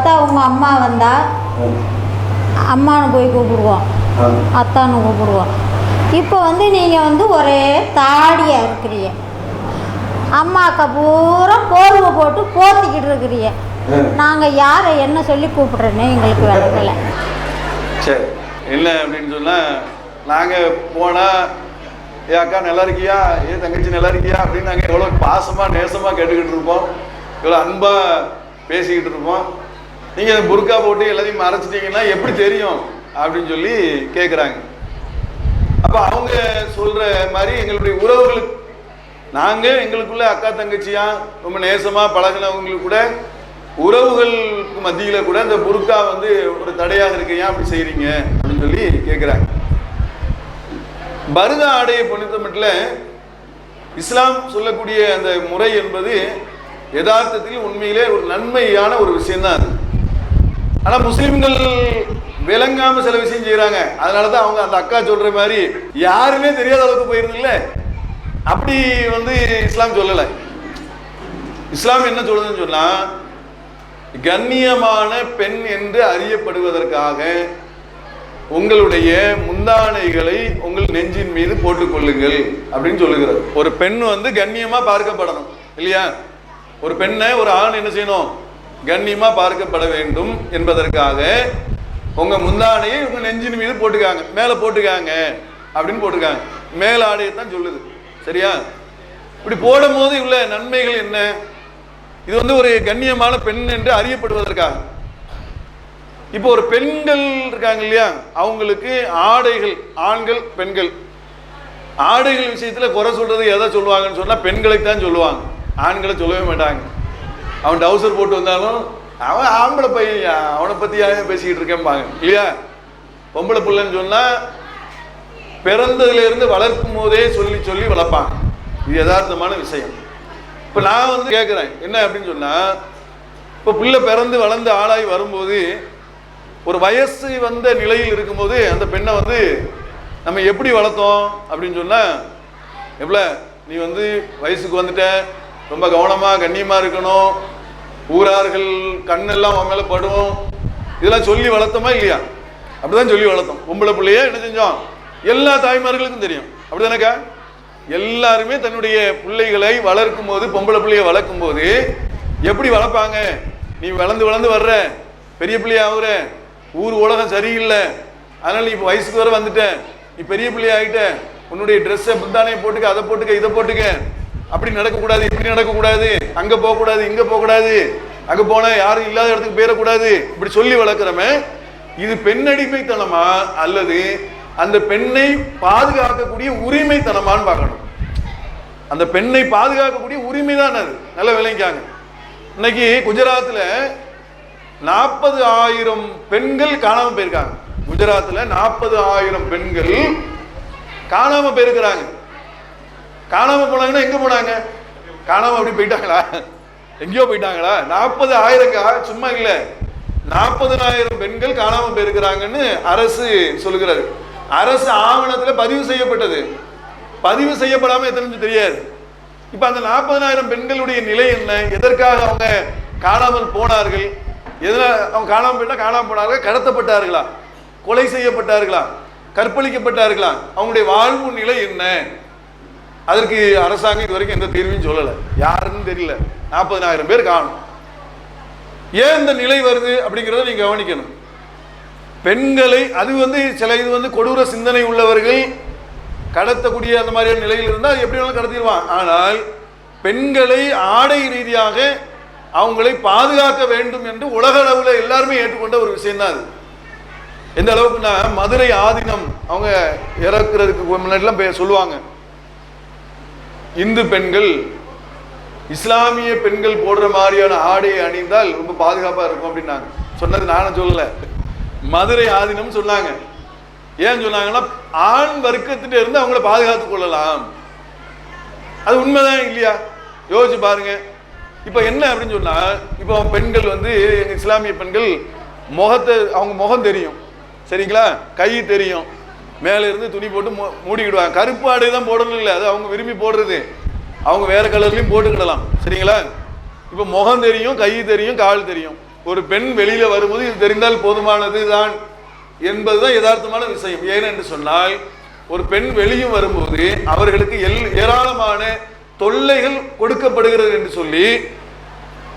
பார்த்தா அவங்க அம்மா வந்தால் அம்மானு போய் கூப்பிடுவோம், அத்தான்னு கூப்பிடுவோம். இப்போ நீங்கள் ஒரே தாடியாக இருக்கிறீங்க, அம்மா அக்கா பூரா போர்வை போட்டு போத்திக்கிட்டு இருக்கிறீங்க. நாங்கள் யாரை என்ன சொல்லி கூப்பிட்றேன்னு எங்களுக்கு விளக்கலை. சரி, என்ன அப்படின்னு சொன்னால், நாங்கள் போனால் ஏ அக்கா நல்லா இருக்கியா, ஏ தங்கச்சி நல்லா இருக்கியா அப்படின்னு நாங்கள் எவ்வளோ பாசமாக நேசமாக கேட்டுக்கிட்டு இருப்போம், இவ்வளோ அன்பாக பேசிக்கிட்டு இருப்போம். நீங்கள் புர்கா போட்டு எல்லாத்தையும் மறைச்சிட்டிங்கன்னா எப்படி தெரியும் அப்படின்னு சொல்லி கேட்குறாங்க. அப்போ அவங்க சொல்கிற மாதிரி எங்களுடைய உறவுகளுக்கு, நாங்கள் எங்களுக்குள்ள அக்கா தங்கச்சியா ரொம்ப நேசமாக பழகினவங்களுக்கு கூட உறவுகளுக்கு மத்தியில் கூட இந்த புர்கா ஒரு தடையாக இருக்கு, ஏன் அப்படி செய்கிறீங்க அப்படின்னு சொல்லி கேட்குறாங்க. பருத ஆடையை பொறுத்த மட்டும் இஸ்லாம் சொல்லக்கூடிய அந்த முறை என்பது யதார்த்தத்தில் உண்மையிலே ஒரு நன்மையான ஒரு விஷயம்தான் அது. ஆனால் முஸ்லிம்கள் விளங்காம சில விஷயம் செய்யறாங்க. அதனாலதான் அவங்க அந்த அக்கா சொல்ற மாதிரி யாருமே தெரியாத அளவுக்கு போயிருந்துல்ல. அப்படி இஸ்லாம் சொல்லலை. இஸ்லாம் என்ன சொல்றதுன்னு சொன்னா, கண்ணியமான பெண் என்று அறியப்படுவதற்காக உங்களுடைய முந்தானைகளை உங்கள் நெஞ்சின் மீது போட்டுக் கொள்ளுங்கள் அப்படின்னு சொல்லுகிறது. ஒரு பெண் கண்ணியமா பார்க்கப்படணும் இல்லையா? ஒரு பெண்ணை ஒரு ஆண் என்ன செய்யணும்? கண்ணியமா பார்க்கப்பட வேண்டும் என்பதற்காக உங்க முந்தானையை உங்க நெஞ்சின் மீது போட்டுக்காங்க, மேல போட்டுக்காங்க அப்படின்னு போட்டுக்காங்க. மேல் ஆடையை தான் சொல்லுது. சரியா? இப்படி போடும் போது உள்ள நன்மைகள் என்ன? இது ஒரு கண்ணியமான பெண் என்று அறியப்படுவதற்காக. இப்போ ஒரு பெண்கள் இருக்காங்க இல்லையா, அவங்களுக்கு ஆடைகள், ஆண்கள் பெண்கள் ஆடைகள் விஷயத்துல குறை சொல்றது எதை சொல்லுவாங்கன்னு சொன்னா பெண்களை தான் சொல்லுவாங்க, ஆண்களை சொல்லவே மாட்டாங்க. அவன் டவுசர் போட்டு வந்தாலும் அவன் ஆம்பளை பையன், அவனை பத்தி பேசிக்கிட்டு இருக்கேன்பாங்க இல்லையா? பொம்பளை பிள்ளைன்னு சொன்னா பிறந்ததுல இருந்து வளர்க்கும் போதே சொல்லி சொல்லி வளர்ப்பாங்க. இது யதார்த்தமான விஷயம். இப்ப நான் கேட்கிறேன் என்ன அப்படின்னு சொன்னா, இப்ப பிள்ளை பிறந்து வளர்ந்து ஆளாகி வரும்போது ஒரு வயசு வந்த நிலையில் இருக்கும்போது அந்த பெண்ணை நம்ம எப்படி வளர்த்தோம் அப்படின்னு சொன்னா, எவ்வளோ நீ வயசுக்கு வந்துட்ட, ரொம்ப கவனமா கண்ணியமா இருக்கணும், ஊரார்கள் கண்ணெல்லாம் அவன் மேல படும், இதெல்லாம் சொல்லி வளர்த்தோமா இல்லையா? அப்படிதான் சொல்லி வளர்த்தோம். பொம்பளை பிள்ளைய என்ன செஞ்சோம்? எல்லா தாய்மார்களுக்கும் தெரியும். அப்படிதானக்கா? எல்லாருமே தன்னுடைய பிள்ளைகளை வளர்க்கும் போது, பொம்பளை பிள்ளைய வளர்க்கும் போது எப்படி வளர்ப்பாங்க? நீ வளர்ந்து வளர்ந்து வர்ற, பெரிய பிள்ளைய ஆகுற, ஊர் உலகம் சரியில்லை, அதனால நீ இப்போ வயசுக்கு வர வந்துட்ட, நீ பெரிய பிள்ளைய ஆகிட்ட, உன்னுடைய ட்ரெஸ்ஸை புத்தானையை போட்டுக்க, அதை போட்டுக்க, இதை போட்டுக்க, அப்படி நடக்கக்கூடாது, இப்படி நடக்கக்கூடாது, அங்க போகக்கூடாது, இங்க போகக்கூடாது, அங்க போனா யாரும் இல்லாத இடத்துக்கு போயிடக்கூடாது, இப்படி சொல்லி வளர்க்கிறோமே, இது பெண்ணடிமைத்தனமா அல்லது அந்த பெண்ணை பாதுகாக்கக்கூடிய உரிமைத்தனமான்னு பார்க்கணும். அந்த பெண்ணை பாதுகாக்கக்கூடிய உரிமை தான் அது. நல்ல விளங்கிக்காங்க. இன்னைக்கு குஜராத்தில் 40,000 பெண்கள் காணாம போயிருக்காங்க. குஜராத்தில் 40,000 பெண்கள் காணாம போயிருக்கிறாங்க. காணாம போனாங்கன்னா எங்க போனாங்க? காணாம அப்படி போயிட்டாங்களா? எங்கேயோ போயிட்டாங்களா? 40,000 சும்மா இல்ல, 40,000 பெண்கள் காணாம போயிருக்கிறாங்கன்னு அரசு சொல்லுகிறாரு. அரசு ஆவணத்தில் பதிவு செய்யப்பட்டது. பதிவு செய்யப்படாம எத்தனை தெரியாது. இப்ப அந்த 40,000 பெண்களுடைய நிலை என்ன? எதற்காக அவங்க காணாமல் போனார்கள்? எதுல அவங்க காணாமல் போயிட்டா காணாமல் போனார்கள்? கடத்தப்பட்டார்களா? கொலை செய்யப்பட்டார்களா? கற்பழிக்கப்பட்டார்களா? அவங்களுடைய வாழ்வு நிலை என்ன? அதற்கு அரசாங்கம் இதுவரைக்கும் எந்த தீர்வையும் சொல்லலை. யாருன்னு தெரியல. 40,000 பேர் காணும். ஏன் இந்த நிலை வருது அப்படிங்கிறத நீங்க கவனிக்கணும். பெண்களை அது சில இது கொடூர சிந்தனை உள்ளவர்கள் கடத்தக்கூடிய அந்த மாதிரியான நிலையில் இருந்தால் எப்படி வேணாலும் கடத்திடுவான். ஆனால் பெண்களை ஆடை ரீதியாக அவங்களை பாதுகாக்க வேண்டும் என்று உலக அளவில் எல்லாருமே ஏற்றுக்கொண்ட ஒரு விஷயம் தான் அது. எந்த அளவுக்குன்னா, மதுரை ஆதீனம் அவங்க இறக்குறதுக்கு முன்னாடிலாம் சொல்லுவாங்க, இந்து பெண்கள் இஸ்லாமிய பெண்கள் போடுற மாதிரியான ஆடையை அணிந்தால் ரொம்ப பாதுகாப்பா இருக்கும் அப்படின்னாங்க. சொன்னது நானும் சொல்லல, மதுரை ஆதீனம் சொன்னாங்க. ஏன் சொன்னாங்கன்னா, ஆண் வர்க்கத்திட்ட இருந்து அவங்கள பாதுகாத்துக் கொள்ளலாம். அது உண்மைதான் இல்லையா? யோசிச்சு பாருங்க. இப்ப என்ன அப்படின்னு சொன்னா, இப்போ பெண்கள் இஸ்லாமிய பெண்கள் முகத்தை, அவங்க முகம் தெரியும் சரிங்களா, கை தெரியும், மேல இருந்து துணி போட்டு மூடிக்கிடுவாங்க. கருப்பு ஆடை தான் போடணும் இல்லை, அது அவங்க விரும்பி போடுறது. அவங்க வேற கலர்லயும் போட்டுக்கிடலாம் சரிங்களா. இப்ப முகம் தெரியும், கை தெரியும், கால் தெரியும். ஒரு பெண் வெளியில வரும்போது இது தெரிந்தால் போதுமானது தான் என்பதுதான் யதார்த்தமான விஷயம். ஏனென்று சொன்னால் ஒரு பெண் வெளியே வரும்போது அவர்களுக்கு ஏராளமான தொல்லைகள் கொடுக்கப்படுகிறது என்று சொல்லி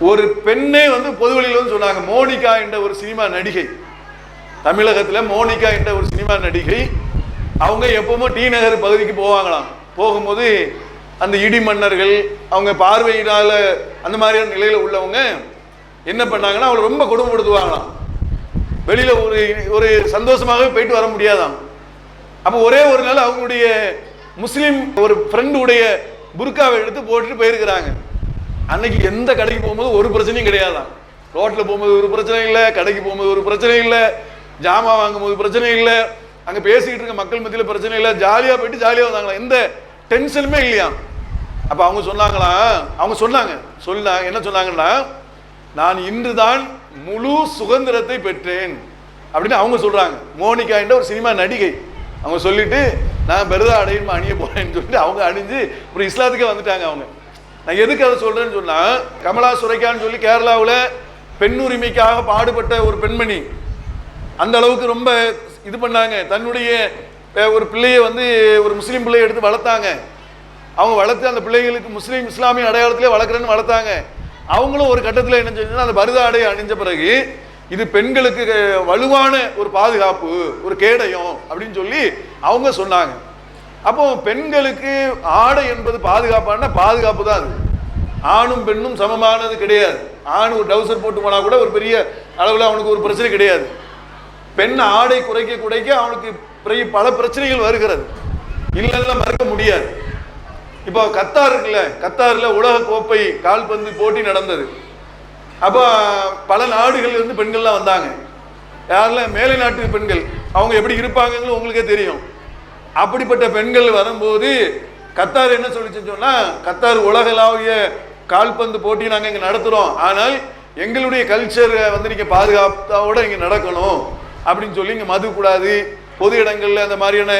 ஒரு பெண்ணே வந்து பொதுவெளியில் வந்து சொன்னாங்க. மோனிகா என்ற ஒரு சினிமா நடிகை, தமிழகத்தில் மோனிகா என்ற ஒரு சினிமா நடிகை, அவங்க எப்பவுமே டி நகர் பகுதிக்கு போவாங்களாம். போகும்போது அந்த இடி மன்னர்கள் அவங்க பார்வையினால அந்த மாதிரியான நிலையில உள்ளவங்க என்ன பண்ணாங்கன்னா அவளை ரொம்ப கொடுமைப்படுத்துவாங்களாம். வெளியில ஒரு சந்தோஷமாகவே போயிட்டு வர முடியாதாம். அப்போ ஒரே ஒரு நாள் அவங்களுடைய முஸ்லீம் ஒரு ஃப்ரெண்டுடைய புர்காவை எடுத்து போட்டுட்டு போயிருக்கிறாங்க. அன்னைக்கு எந்த கடைக்கு போகும்போது ஒரு பிரச்சனையும் கிடையாதான். ரோட்ல போகும்போது ஒரு பிரச்சனை இல்லை, கடைக்கு போகும்போது ஒரு பிரச்சனை இல்லை, ஜாமா வாங்கும் போது பிரச்சனை இல்லை, அங்க பேசிக்கிட்டு இருக்க மக்கள் மத்தியில் பிரச்சனை இல்லை, ஜாலியா போயிட்டு ஜாலியா வந்தாங்களா, எந்த டென்ஷனுமே இல்லையா. அப்ப அவங்க சொன்னாங்க என்ன சொன்னாங்கன்னா, நான் இன்றுதான் முழு சுதந்திரத்தை பெற்றேன் அப்படின்னு அவங்க சொல்றாங்க. மோனிகா என்ற ஒரு சினிமா நடிகை அவங்க சொல்லிட்டு நான் பெருதா அடையும் அணிய போறேன்னு சொல்லிட்டு அவங்க அணிஞ்சு ஒரு இஸ்லாத்துக்கே வந்துட்டாங்க. அவங்க நான் எதுக்கு அதை சொல்றேன்னு சொன்னா, கமலா சுரைக்கான்னு சொல்லி கேரளாவில் பெண் உரிமைக்காக பாடுபட்ட ஒரு பெண்மணி அந்த அளவுக்கு ரொம்ப இது பண்ணாங்க. தன்னுடைய ஒரு பிள்ளையை வந்து ஒரு முஸ்லீம் பிள்ளையை எடுத்து வளர்த்தாங்க. அவங்க வளர்த்து அந்த பிள்ளைகளுக்கு இஸ்லாமிய அடையாளத்திலே வளர்க்குறேன்னு வளர்த்தாங்க. அவங்களும் ஒரு கட்டத்தில் என்ன செஞ்சா, அந்த பருதா ஆடை அணிஞ்ச பிறகு இது பெண்களுக்கு வலுவான ஒரு பாதுகாப்பு, ஒரு கேடயம் அப்படின்னு சொல்லி அவங்க சொன்னாங்க. அப்போ பெண்களுக்கு ஆடை என்பது பாதுகாப்பான பாதுகாப்பு தான். அது ஆணும் பெண்ணும் சமமானது கிடையாது. ஆண் ஒரு டவுசர் போட்டு போனா கூட ஒரு பெரிய அளவில் அவனுக்கு ஒரு பிரச்சனை கிடையாது. பெண் ஆடை குறைக்க அவனுக்கு பல பிரச்சனைகள் வருகிறது, இல்லைன்னா மறுக்க முடியாது. இப்போ கத்தார் இருக்குல்ல, கத்தாரில் உலக கோப்பை கால்பந்து போட்டி நடந்தது. அப்போ பல நாடுகள் இருந்து பெண்கள்லாம் வந்தாங்க. யாரெல்லாம் மேலை நாட்டு பெண்கள், அவங்க எப்படி இருப்பாங்கன்னு உங்களுக்கே தெரியும். அப்படிப்பட்ட பெண்கள் வரும்போது கத்தார் என்ன சொல்லிச்சுன்னு சொன்னா, கத்தார் உலகளாவிய கால்பந்து போட்டி நாங்கள் இங்கே நடத்துகிறோம், ஆனால் எங்களுடைய கல்ச்சரை வந்து நீங்கள் பாதுகாப்போட இங்கே நடக்கணும் அப்படின்னு சொல்லி, இங்கே மது கூடாது, பொது இடங்கள்ல அந்த மாதிரியான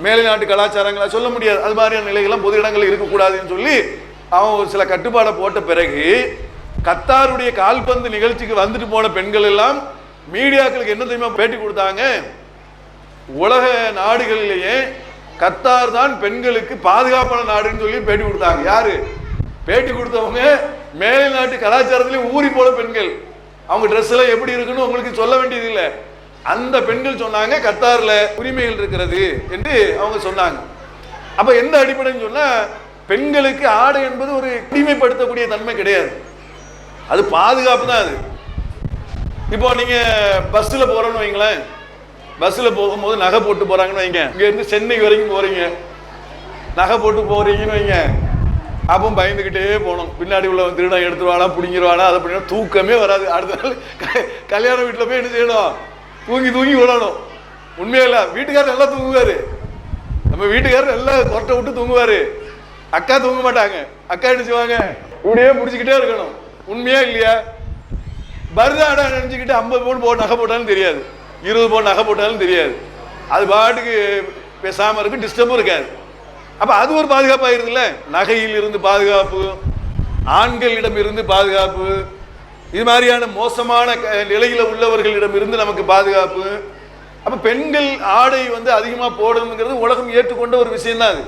மேலை நாட்டு கலாச்சாரங்களை சொல்ல முடியாது, அது மாதிரியான நிலைகள்லாம் பொது இடங்கள் இருக்கக்கூடாதுன்னு சொல்லி அவன் ஒரு சில கட்டுப்பாடை போட்ட பிறகு கத்தாருடைய கால்பந்து நிகழ்ச்சிக்கு வந்துட்டு போன பெண்கள் எல்லாம் மீடியாக்களுக்கு என்ன தெரியுமா பேட்டி கொடுத்தாங்க, உலக நாடுகளிலேயே கத்தார் தான் பெண்களுக்கு பாதுகாப்பான நாடுன்னு சொல்லி பேட்டி கொடுத்தாங்க. யாரு பேட்டி கொடுத்தவங்க? மேலை நாட்டு கலாச்சாரத்திலே ஊறி போன பெண்கள். அவங்க ட்ரெஸ் எல்லாம் எப்படி இருக்குன்னு உங்களுக்கு சொல்ல வேண்டியது இல்லை. அந்த பெண்கள் சொன்னாங்க கத்தார்ல உரிமைகள் இருக்கிறது என்று அவங்க சொன்னாங்க. அப்ப எந்த அடிப்படைன்னு சொன்னா, பெண்களுக்கு ஆடை என்பது ஒரு அடிமைப்படுத்தக்கூடிய தன்மை கிடையாது, அது பாதுகாப்பு தான். அது இப்போ நீங்க பஸ்ல போறோம்னு வைங்களேன், பஸ்ல போகும்போது நகை போட்டு போறாங்கன்னு வைங்க, இங்க இருந்து சென்னை வரைக்கும் போறீங்க, நகை போட்டு போறீங்கன்னு வைங்க, அப்போ பயந்துகிட்டே போனோம், பின்னாடி உள்ள திருடம் எடுத்துருவானா பிடிங்கிருவானா, அதை பண்ணா தூக்கமே வராது. அடுத்த நாள் கல்யாண வீட்டில் போய் என்ன செய்யணும், தூங்கி விடணும். உண்மையா இல்ல, வீட்டுக்காரர் நல்லா தூங்குவாரு, நம்ம வீட்டுக்காரர் நல்லா கொரட்டை விட்டு தூங்குவாரு, அக்கா தூங்க மாட்டாங்க. அக்கா என்ன செய்வாங்க, இப்படியே முடிச்சுக்கிட்டே இருக்கணும். உண்மையா இல்லையா? பர்தாடா நினைச்சுக்கிட்டு 50 பவுன் நகை போட்டாலும் தெரியாது, 20 பவுன் நகை போட்டாலும் தெரியாது, அது பாட்டுக்கு பேசாம இருக்கு, டிஸ்டர்பும் இருக்காது. அப்ப அது ஒரு பாதுகாப்பு ஆயிருதுல்ல. நகையில் இருந்து பாதுகாப்பு, ஆண்களிடம் இருந்து பாதுகாப்பு, இது மாதிரியான மோசமான நிலையில உள்ளவர்களிடம் இருந்து நமக்கு பாதுகாப்பு. அப்ப பெண்கள் ஆடை வந்து அதிகமா போடணுங்கிறது உலகம் ஏற்றுக்கொண்ட ஒரு விஷயம் தான்.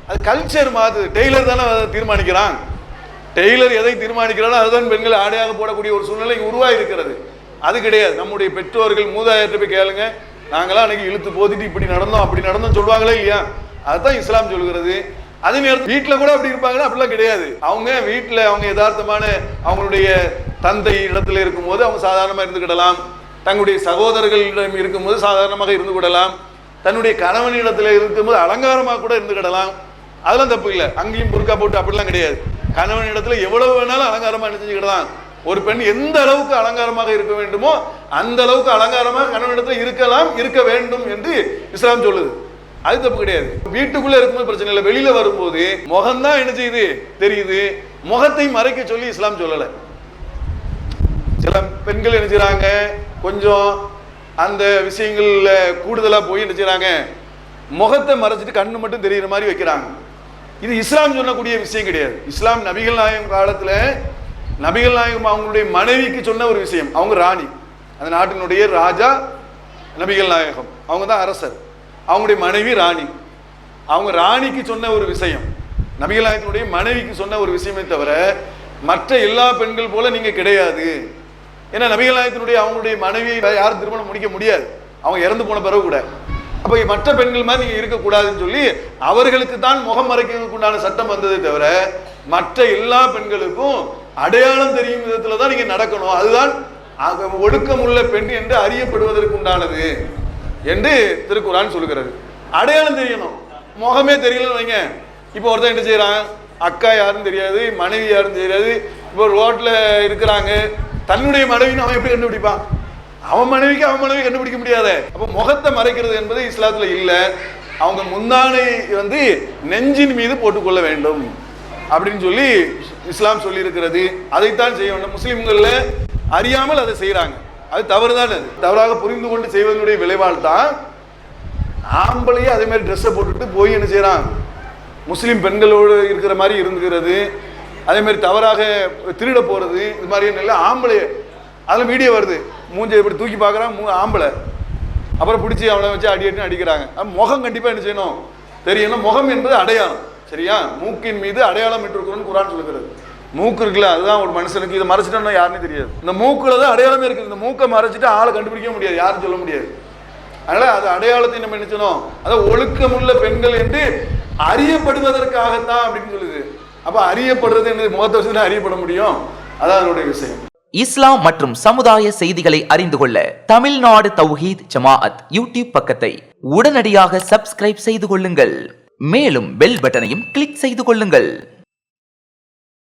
அது கல்ச்சர் மாறுது. டெய்லர் தானே அதை தீர்மானிக்கிறான். டெய்லர் எதை தீர்மானிக்கிறானோ அதுதான் பெண்கள் ஆடையாக போடக்கூடிய ஒரு சூழ்நிலை உருவாகி இருக்கிறது. அது கிடையாது. நம்முடைய பெற்றோர்கள் மூதாதையர்கிட்ட போய் கேளுங்க, நாங்களாம் அன்னைக்கு இழுத்து போத்திட்டு இப்படி நடந்தோம் அப்படி நடந்தோம் சொல்லுவாங்களே இல்லையா? அதுதான் இஸ்லாம் சொல்கிறது. அதே நேரத்தில் வீட்டில் கூட அப்படி இருப்பாங்கன்னா அப்படிலாம் கிடையாது. அவங்க வீட்டில் அவங்க யதார்த்தமான அவங்களுடைய தந்தை இடத்துல இருக்கும்போது அவங்க சாதாரணமாக இருந்துக்கிடலாம், தங்களுடைய சகோதரர்களிடம் இருக்கும்போது சாதாரணமாக இருந்து விடலாம், தன்னுடைய கணவனிடத்தில் இருக்கும்போது அலங்காரமாக கூட இருந்துக்கிடலாம், அதெல்லாம் தப்பு இல்லை. அங்கேயும் புர்கா போட்டு அப்படிலாம் கிடையாது. கணவனிடத்துல எவ்வளவு வேணாலும் அலங்காரமாக செஞ்சுக்கிடலாம். ஒரு பெண் எந்த அளவுக்கு அலங்காரமாக இருக்க வேண்டுமோ அந்த அளவுக்கு அலங்காரமாக கணவனிடத்தில் இருக்கலாம், இருக்க வேண்டும் என்று இஸ்லாம் சொல்லுது. அது தப்பு கிடையாது. வீட்டுக்குள்ள இருக்கும்போது பிரச்சனை இல்லை, வெளியில வரும்போது முகம்தான் என்ன செய்யுது தெரியுது, முகத்தை மறைக்க சொல்லி இஸ்லாம் சொல்லல. சில பெண்கள் என்ன செய்றாங்க, கொஞ்சம் அந்த விஷயங்கள்ல கூடுதலா போய் என்ன செய்றாங்க, முகத்தை மறைச்சிட்டு கண்ணு மட்டும் தெரியுற மாதிரி வைக்கிறாங்க. இது இஸ்லாம் சொல்லக்கூடிய விஷயம் கிடையாது. இஸ்லாம் நபிகள் நாயகம் காலத்துல நபிகள் நாயகம் அவங்களுடைய மனைவிக்கு சொன்ன ஒரு விஷயம். அவங்க ராணி, அந்த நாட்டினுடைய ராஜா நபிகள் நாயகம், அவங்க தான் அரசர், அவங்களுடைய மனைவி ராணி. அவங்க ராணிக்கு சொன்ன ஒரு விஷயம், நபிகள் நாயகத்தினுடைய மனைவிக்கு சொன்ன ஒரு விஷயமே தவிர மற்ற எல்லா பெண்கள் போல நீங்க கிடையாது. ஏன்னா நபிகள் நாயகத்தினுடைய அவங்களுடைய மனைவியை யாரும் திருமணம் முடிக்க முடியாது, அவங்க இறந்து போன பிறகு கூட. அப்ப மற்ற பெண்கள் மாதிரி நீங்க இருக்கக்கூடாதுன்னு சொல்லி அவர்களுக்கு தான் முகம் மறைக்கிறதுக்கு உண்டான சட்டம் வந்ததே தவிர மற்ற எல்லா பெண்களுக்கும் அடையாளம் தெரியும் விதத்துல தான் நீங்க நடக்கணும். அதுதான் ஒழுக்கமுள்ள பெண் என்று அறியப்படுவதற்கு உண்டானது என்று திருக்குர்ஆன் சொல்லுகிறது. அடையாளம் தெரியணும், முகமே தெரியலன்னு வைங்க. இப்போ ஒருத்தன் என்ன செய்யறான், அக்கா யாருன்னு தெரியாது, மனைவி யாருன்னு தெரியாது. இப்போ ரோட்ல இருக்கிறாங்க, தன்னுடைய மனைவின்னு அவன் எப்படி கண்டுபிடிப்பான்? அவன் மனைவி கண்டுபிடிக்க முடியாத. அப்போ முகத்தை மறைக்கிறது என்பது இஸ்லாத்துல இல்ல. அவங்க முந்தானை வந்து நெஞ்சின் மீது போட்டுக்கொள்ள வேண்டும் அப்படின்னு சொல்லி இஸ்லாம் சொல்லி இருக்கிறது. அதைத்தான் செய்ய வேண்டும். முஸ்லிம்கள்ல அறியாமல் அதை செய்யறாங்க, அது தவறுதான். அது தவறாக புரிந்து கொண்டு செய்வதனுடைய விளைவால் தான் ஆம்பளையே அதே மாதிரி ட்ரெஸ்ஸை போட்டுட்டு போய் என்ன செய்யறான், முஸ்லீம் பெண்களோடு இருக்கிற மாதிரி இருந்துக்கிறது, அதே மாதிரி தவறாக திருட போறது, இது மாதிரி நல்ல ஆம்பளை அதெல்லாம் வீடியோ வருது, மூஞ்சை இப்படி தூக்கி பார்க்குறான் ஆம்பளை, அப்புறம் பிடிச்சி அவனை வச்சு அடிக்கிறாங்க. முகம் கண்டிப்பாக என்ன செய்யணும் தெரியணும். முகம் என்பது அடையாளம், சரியா? மூக்கின் மீது அடையாளம் இட்டிருக்கிறோம்னு குர்ஆன் சொல்லுகிறது. மூக்கு இருக்குல்ல, அதுதான் ஒரு மனுஷனுக்கு. இதை மறைச்சிட்டோம்னா யாருன்னு தெரியாது. இந்த மூக்குல தான் அடையாளமே இருக்குது. இந்த மூக்கை மறைச்சிட்டு ஆளை கண்டுபிடிக்க முடியாது, யாரும் சொல்ல முடியாது. அதனால அது அடையாளத்தை நம்ம நினைச்சணும். அதாவது ஒழுக்கமுள்ள பெண்கள் என்று அறியப்படுவதற்காகத்தான் அப்படின்னு சொல்லுது. அப்ப அறியப்படுறது என்னது, முகத்தை வச்சு அறியப்பட முடியும், அதான் அதனுடைய விஷயம். இஸ்லாம் மற்றும் சமுதாய செய்திகளை அறிந்து கொள்ள தமிழ்நாடு தௌஹீத் ஜமாஅத் யூடியூப் பக்கத்தை உடனடியாக சப்ஸ்கிரைப் செய்து கொள்ளுங்கள். மேலும் பெல் பட்டனையும் கிளிக் செய்து கொள்ளுங்கள்.